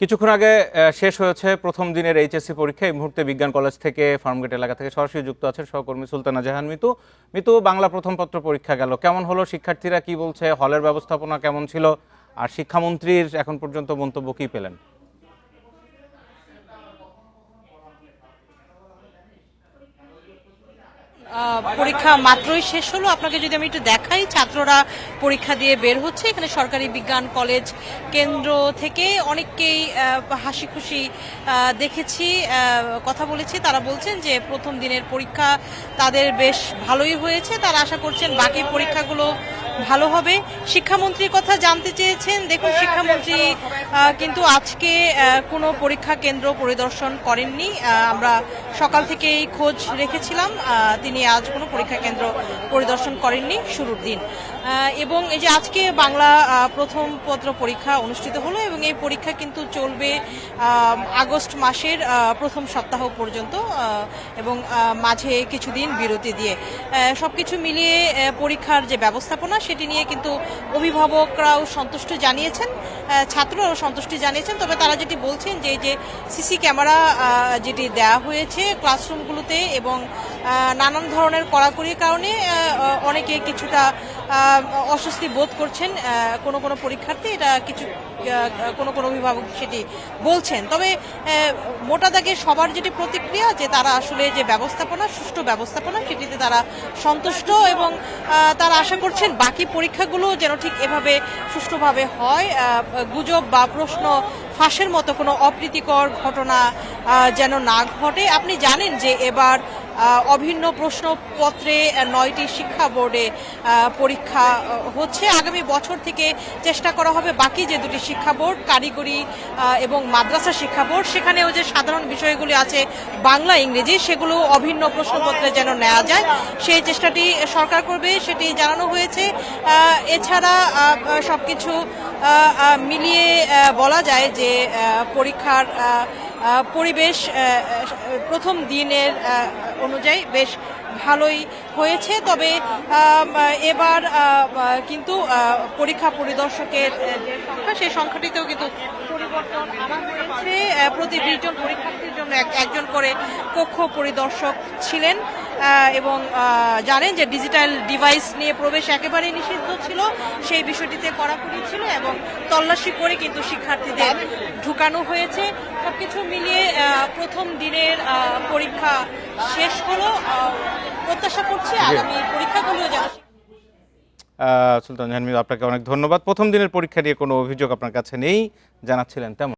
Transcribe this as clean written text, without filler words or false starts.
কিছুক্ষণ আগে শেষ হয়েছে প্রথম দিনের এইচএসসি পরীক্ষা। এই মুহূর্তে বিজ্ঞান কলেজ থেকে ফার্মগেট এলাকা থেকে সরাসরি যুক্ত আছে সহকর্মী সুলতানা জাহান মিতু। মিতু, বাংলা প্রথম পত্র পরীক্ষা গেল, কেমন হলো? শিক্ষার্থীরা কি বলছে? হলের ব্যবস্থাপনা কেমন ছিল? আর শিক্ষামন্ত্রীর এখন পর্যন্ত মন্তব্য কি পেলেন? পরীক্ষা মাত্রই শেষ হলো। আপনাকে যদি আমি একটু দেখাই, ছাত্ররা পরীক্ষা দিয়ে বের হচ্ছে। এখানে সরকারি বিজ্ঞান কলেজ কেন্দ্র থেকে অনেককেই হাসি খুশি দেখেছি, কথা বলেছি। তারা বলছেন যে প্রথম দিনের পরীক্ষা তাদের বেশ ভালোই হয়েছে। তারা আশা করছেন বাকি পরীক্ষাগুলো ভালো হবে। শিক্ষামন্ত্রীর কথা জানতে চেয়েছেন। দেখুন, শিক্ষামন্ত্রী কিন্তু আজকে কোনো পরীক্ষা কেন্দ্র পরিদর্শন করেননি। আমরা সকাল থেকেই খোঁজ রেখেছিলাম, তিনি আজ কোনো পরীক্ষা কেন্দ্র পরিদর্শন করেননি শুরুর দিন। এবং এই যে আজকে বাংলা প্রথম পত্র পরীক্ষা অনুষ্ঠিত হলো এবং এই পরীক্ষা কিন্তু চলবে আগস্ট মাসের প্রথম সপ্তাহ পর্যন্ত এবং মাঝে কিছুদিন বিরতি দিয়ে। সবকিছু মিলিয়ে পরীক্ষার যে ব্যবস্থাপনা সেটি নিয়ে কিন্তু অভিভাবকরাও সন্তুষ্ট জানিয়েছেন, ছাত্ররাও সন্তুষ্টি জানিয়েছেন। তবে তারা যেটি বলছেন যে এই যে সিসি ক্যামেরা যেটি দেওয়া হয়েছে ক্লাসরুমগুলোতে এবং নানান ধরনের কড়াকড়ির কারণে অনেকে কিছুটা অস্বস্তি বোধ করছেন কোনো কোনো পরীক্ষার্থী, এটা কোনো কোনো অভিভাবক সেটি বলছেন। তবে মোটা দাগে সবার যেটি প্রতিক্রিয়া যে তারা আসলে যে ব্যবস্থাপনা, সুষ্ঠু ব্যবস্থাপনা, সেটিতে তারা সন্তুষ্ট এবং তারা আশা করছেন বাকি পরীক্ষাগুলো যেন ঠিক এভাবে সুষ্ঠুভাবে হয়। গুজব বা প্রশ্ন ফাঁসের মতো কোনো অপ্রীতিকর ঘটনা যেন না ঘটে। আপনি জানেন যে এবার অভিন্ন প্রশ্নপত্রে 9টি শিক্ষা বোর্ডে পরীক্ষা হচ্ছে। আগামী বছর থেকে চেষ্টা করা হবে বাকি যে 2টি শিক্ষা বোর্ড, কারিগরি এবং মাদ্রাসা শিক্ষা বোর্ড, সেখানেও যে সাধারণ বিষয়গুলি আছে বাংলা ইংরেজি, সেগুলো অভিন্ন প্রশ্নপত্রে যেন নেওয়া যায়, সেই চেষ্টাটি সরকার করবে, সেটি জানানো হয়েছে। এছাড়া সবকিছু মিলিয়ে বলা যায় যে পরীক্ষার পরিবেশ প্রথম দিনের অনুযায়ী বেশ ভালোই হয়েছে। তবে এবার কিন্তু পরীক্ষা পরিদর্শকের যে সংখ্যা, সেই সংখ্যাটিতেও কিন্তু পরিবর্তন আনা হয়েছে। প্রতি 20 জন পরীক্ষার্থীর জন্য একজন করে কক্ষ পরিদর্শক ছিলেন এবং জানেন যে ডিজিটাল ডিভাইস নিয়ে প্রবেশ একেবারেই নিষিদ্ধ ছিল, সেই বিষয়টিতে কড়াকড়ি ছিল এবং তল্লাশি করে কিন্তু শিক্ষার্থীদের ঢুকানো হয়েছে। সবকিছু মিলিয়ে প্রথম দিনের পরীক্ষা শেষ হলো। প্রত্যাশা করছি আগামী পরীক্ষাগুলো যেন। সুলতান জাহান মিতু, আপনাকে অনেক ধন্যবাদ। প্রথম দিনের পরীক্ষা নিয়ে কোনো অভিযোগ আপনার কাছে নেই জানাচ্ছিলেন তেমন।